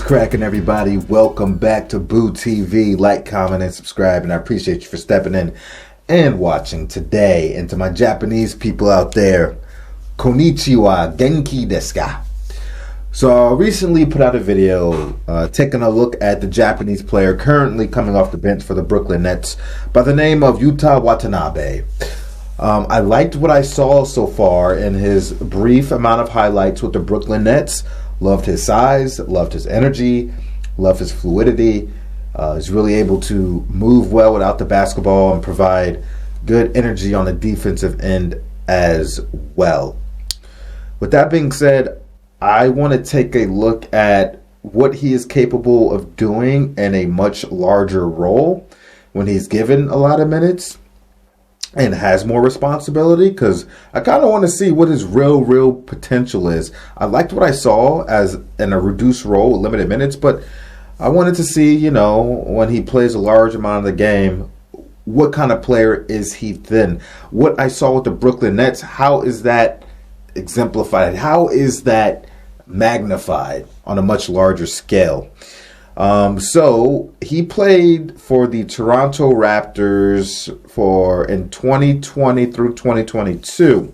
cracking, everybody? Welcome back to Boo TV. Like, comment, and subscribe, and I appreciate you for stepping in and watching today. And to my Japanese people out there, konnichiwa, genki desu ka? So I recently put out a video taking a look at the Japanese player currently coming off the bench for the Brooklyn Nets by the name of Yuta Watanabe. I liked what I saw so far in his brief amount of highlights with the Brooklyn Nets. Loved his size, loved his energy, loved his fluidity. He's really able to move well without the basketball and provide good energy on the defensive end as well. With that being said, I want to take a look at what he is capable of doing in a much larger role when he's given a lot of minutes and has more responsibility, because I kind of want to see what his real potential is. I liked what I saw as in a reduced role with limited minutes, but I wanted to see, you know, when he plays a large amount of the game, what kind of player is he then? What I saw with the Brooklyn Nets, how is that exemplified? How is that magnified on a much larger scale? So he played for the Toronto Raptors in 2020 through 2022.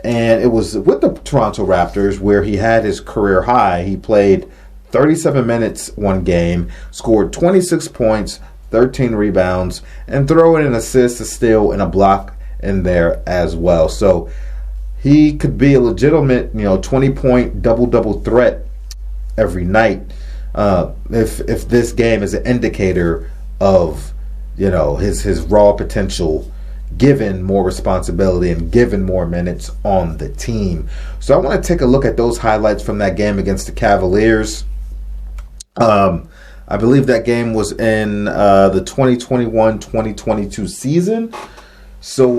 And it was with the Toronto Raptors where he had his career high. He played 37 minutes one game, scored 26 points, 13 rebounds, and throw in an assist, a steal, and a block in there as well. So he could be a legitimate, 20-point double-double threat every night. If this game is an indicator of, his raw potential, given more responsibility and given more minutes on the team. So I want to take a look at those highlights from that game against the Cavaliers. I believe that game was in the 2021-2022 season. So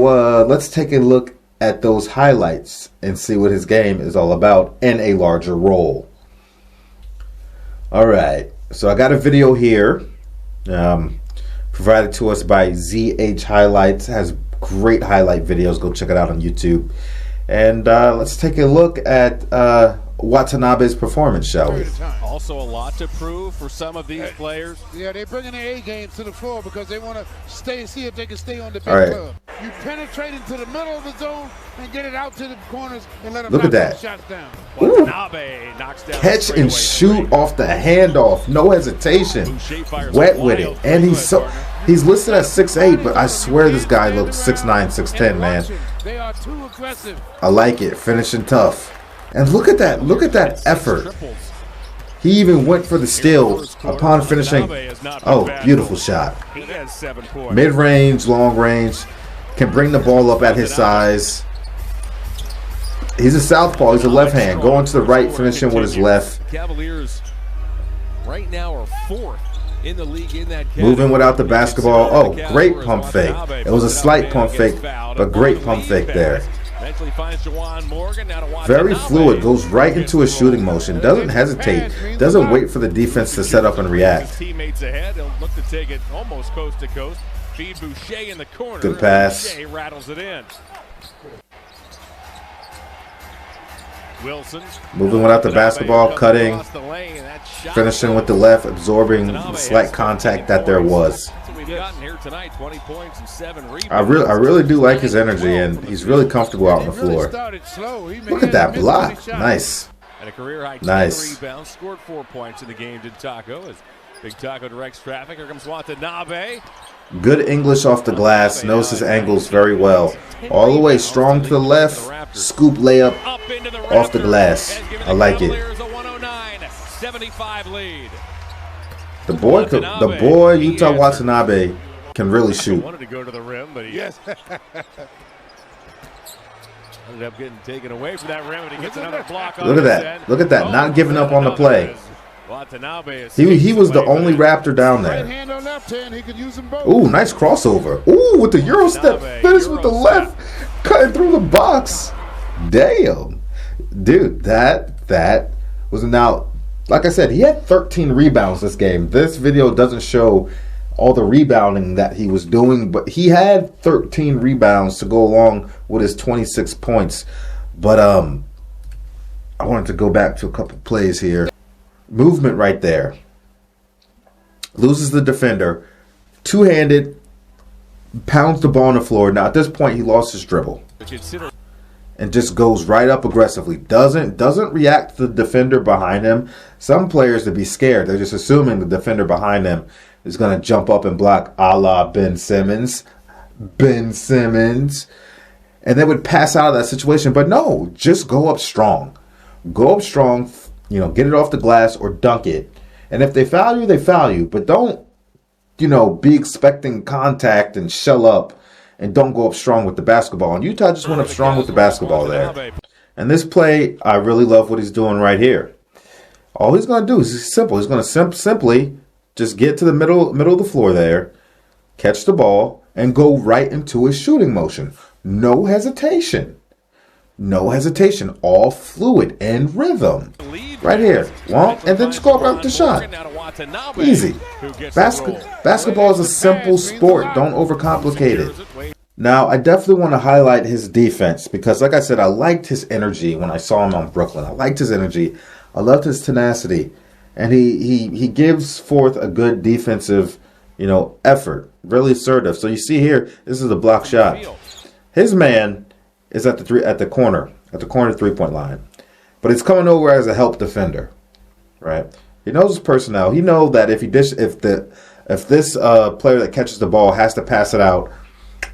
let's take a look at those highlights and see what his game is all about in a larger role. All right, so I got a video here provided to us by ZH Highlights. It has great highlight videos. Go check it out on YouTube. And let's take a look at Watanabe's performance, shall we? Also a lot to prove for some of these players. Yeah, they're bringing their A game to the floor because they want to see if they can stay on the big club. You penetrate into the middle of the zone and get it out to the corners and let them knock those shots down. Watanabe knocks down catch and shoot off the handoff, no hesitation, wet with it, and he's listed at 6'8", but I swear this guy looks 6'9", 6'10", man. They are too aggressive. I like it, finishing tough. And look at that effort. He even went for the steal upon finishing. Oh, beautiful shot. Mid-range, long range. Can bring the ball up at his size. He's a southpaw. He's a left hand. Going to the right, finishing with his left. Cavaliers right now are fourth in the league in that category. Moving without the basketball. Oh, great pump fake. It was a slight pump fake, but great pump fake there. Very fluid, goes right into a shooting motion, doesn't hesitate, doesn't wait for the defense to set up and react. Teammates ahead, he'll look to take it almost coast to coast. Feed Boucher in the corner. Good pass. Boucher rattles it in. Wilson moving without the basketball, cutting, finishing with the left, absorbing the slight contact that there was. I really do like his energy, and he's really comfortable out on the floor. Look at that block. Nice. And a career high 10 rebounds, scored 4 points in the game, did Taco, as Big Taco directs traffic. Here comes Watanabe. Good English off the glass, knows his angles very well. All the way strong to the left, scoop layup off the glass. I like it. The boy Yuta Watanabe can really shoot. Wanted to go to the rim, but he ended up getting taken away from that rim, and he gets another block. Look at that! Look at that! Not giving up on the play. He was the only Raptor down there. Ooh, nice crossover. Ooh, with the Euro step finish with the left, cutting through the box. Damn, dude, that was now. Like I said, he had 13 rebounds this game. This video doesn't show all the rebounding that he was doing, but he had 13 rebounds to go along with his 26 points. But I wanted to go back to a couple plays here. movement right there. Loses the defender. Two-handed. Pounds the ball on the floor. Now, at this point, he lost his dribble. And just goes right up aggressively. Doesn't react to the defender behind him. Some players would be scared. They're just assuming the defender behind them is going to jump up and block a la Ben Simmons. Ben Simmons. And they would pass out of that situation. But no, just go up strong. Go up strong, you know, get it off the glass or dunk it. And if they foul you, they foul you. But don't, you know, be expecting contact and shell up. And don't go up strong with the basketball. And Utah just went up strong with the basketball there. And this play, I really love what he's doing right here. All he's going to do is simple. He's going to simply just get to the middle of the floor there, catch the ball, and go right into his shooting motion. No hesitation. No hesitation. All fluid and rhythm. Right here. Well, and then just go up with the shot. Easy. Basketball is a simple sport. Don't overcomplicate it. Now, I definitely want to highlight his defense because, like I said, I liked his energy when I saw him on Brooklyn. I liked his energy. I loved his tenacity. And he gives forth a good defensive, you know, effort. Really assertive. So you see here, this is a block shot. His man is at the corner 3-point line. But he's coming over as a help defender. Right? He knows his personnel. He knows that if this player that catches the ball has to pass it out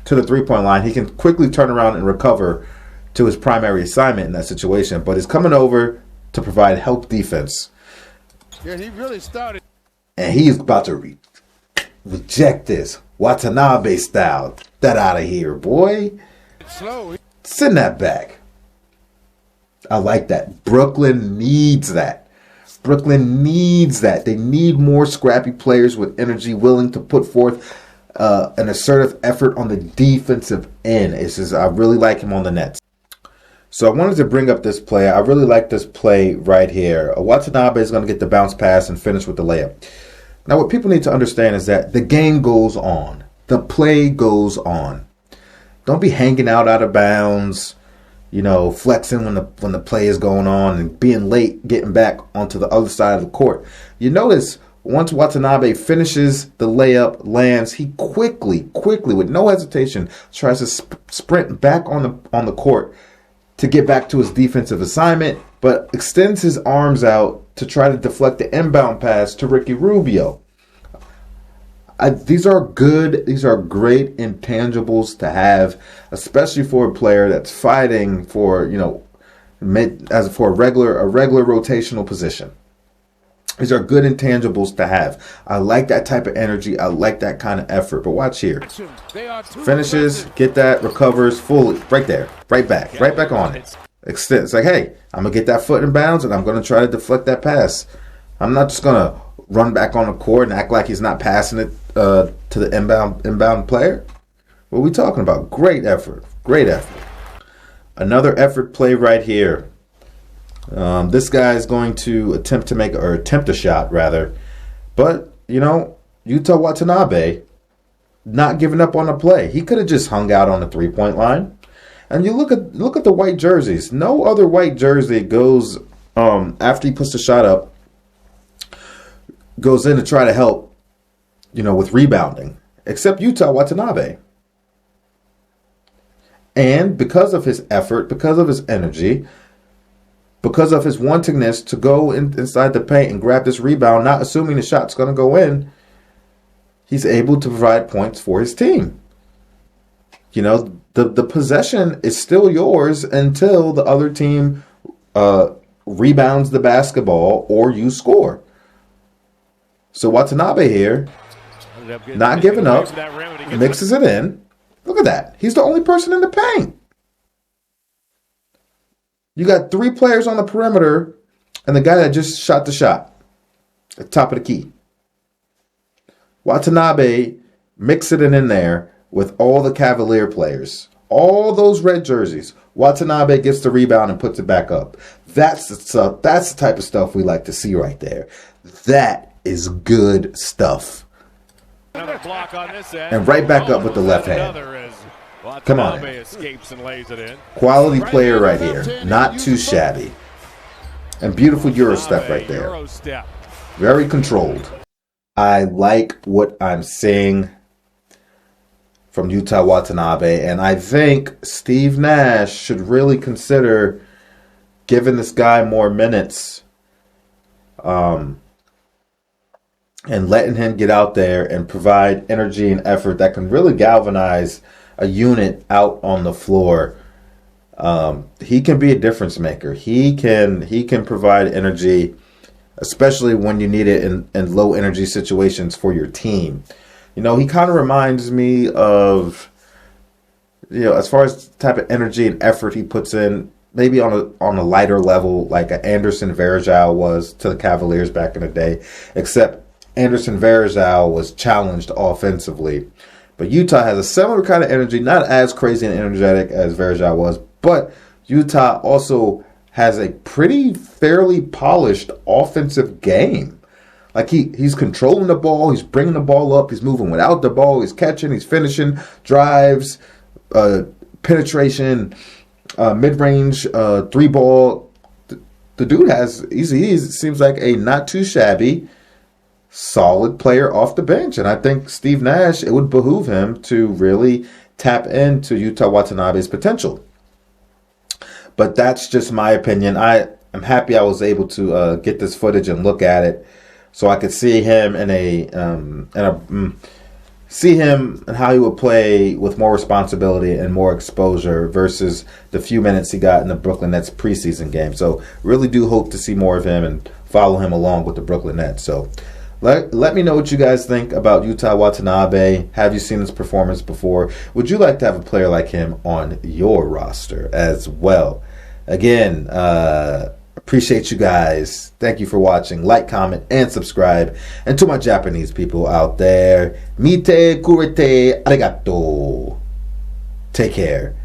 to the 3-point line, he can quickly turn around and recover to his primary assignment in that situation. But he's coming over to provide help defense. Yeah, he really started. And he's about to reject this Watanabe style. Get that out of here, boy. Slow. Send that back. I like that. Brooklyn needs that. Brooklyn needs that. They need more scrappy players with energy, willing to put forth an assertive effort on the defensive end. I really like him on the Nets. So I wanted to bring up this play. I really like this play right here. Watanabe is going to get the bounce pass and finish with the layup. Now, what people need to understand is that the game goes on. The play goes on. Don't be hanging out of bounds, you know, flexing when the play is going on and being late getting back onto the other side of the court. You notice once Watanabe finishes the layup, lands, he quickly, with no hesitation, tries to sprint back on the court to get back to his defensive assignment, but extends his arms out to try to deflect the inbound pass to Ricky Rubio. These are great intangibles to have, especially for a player that's fighting for, you know, for a regular rotational position. These are good intangibles to have. I like that type of energy. I like that kind of effort. But watch here. Finishes, get that, recovers fully, right there, right back on it. Extend. It's like, hey, I'm gonna get that foot in bounds, and I'm gonna try to deflect that pass. I'm not just gonna run back on the court and act like he's not passing it to the inbound player. What are we talking about? Great effort. Another effort play right here. This guy is going to attempt a shot rather, but you know, Yuta Watanabe not giving up on the play. He could have just hung out on the 3-point line. And you look at the white jerseys. No other white jersey goes after he puts the shot up, goes in to try to help, you know, with rebounding, except Yuta Watanabe. And because of his effort, because of his energy, because of his wantingness to go inside the paint and grab this rebound, not assuming the shot's going to go in, he's able to provide points for his team. You know, the possession is still yours until the other team rebounds the basketball or you score. So Watanabe here, not giving up, mixes it in. Look at that. He's the only person in the paint. You got 3 players on the perimeter and the guy that just shot the shot at the top of the key. Watanabe mixing it in there with all the Cavalier players. All those red jerseys. Watanabe gets the rebound and puts it back up. That's the type of stuff we like to see right there. That is good stuff. And right back up with the left hand. Come on. Quality player right here. Not too shabby. And beautiful Euro step right there. Very controlled. I like what I'm seeing from Yuta Watanabe, and I think Steve Nash should really consider giving this guy more minutes and letting him get out there and provide energy and effort that can really galvanize a unit out on the floor. He can be a difference maker. He can provide energy, especially when you need it in low energy situations for your team. You know, he kind of reminds me of, you know, as far as the type of energy and effort he puts in, maybe on a lighter level, like an Anderson Varejao was to the Cavaliers back in the day, except Anderson Varejao was challenged offensively. But Utah has a similar kind of energy, not as crazy and energetic as Varejao was, but Utah also has a pretty fairly polished offensive game. Like he's controlling the ball, he's bringing the ball up, he's moving without the ball, he's catching, he's finishing, drives, penetration, mid-range, three ball. The dude he seems like a not too shabby, solid player off the bench. And I think Steve Nash, it would behoove him to really tap into Yuta Watanabe's potential. But that's just my opinion. I'm happy I was able to get this footage and look at it, so I could see him see him and how he would play with more responsibility and more exposure versus the few minutes he got in the Brooklyn Nets preseason game. So really do hope to see more of him and follow him along with the Brooklyn Nets. So let me know what you guys think about Yuta Watanabe. Have you seen his performance before? Would you like to have a player like him on your roster as well? Again, appreciate you guys. Thank you for watching. Like, comment, and subscribe. And to my Japanese people out there, mite kurete arigato. Take care.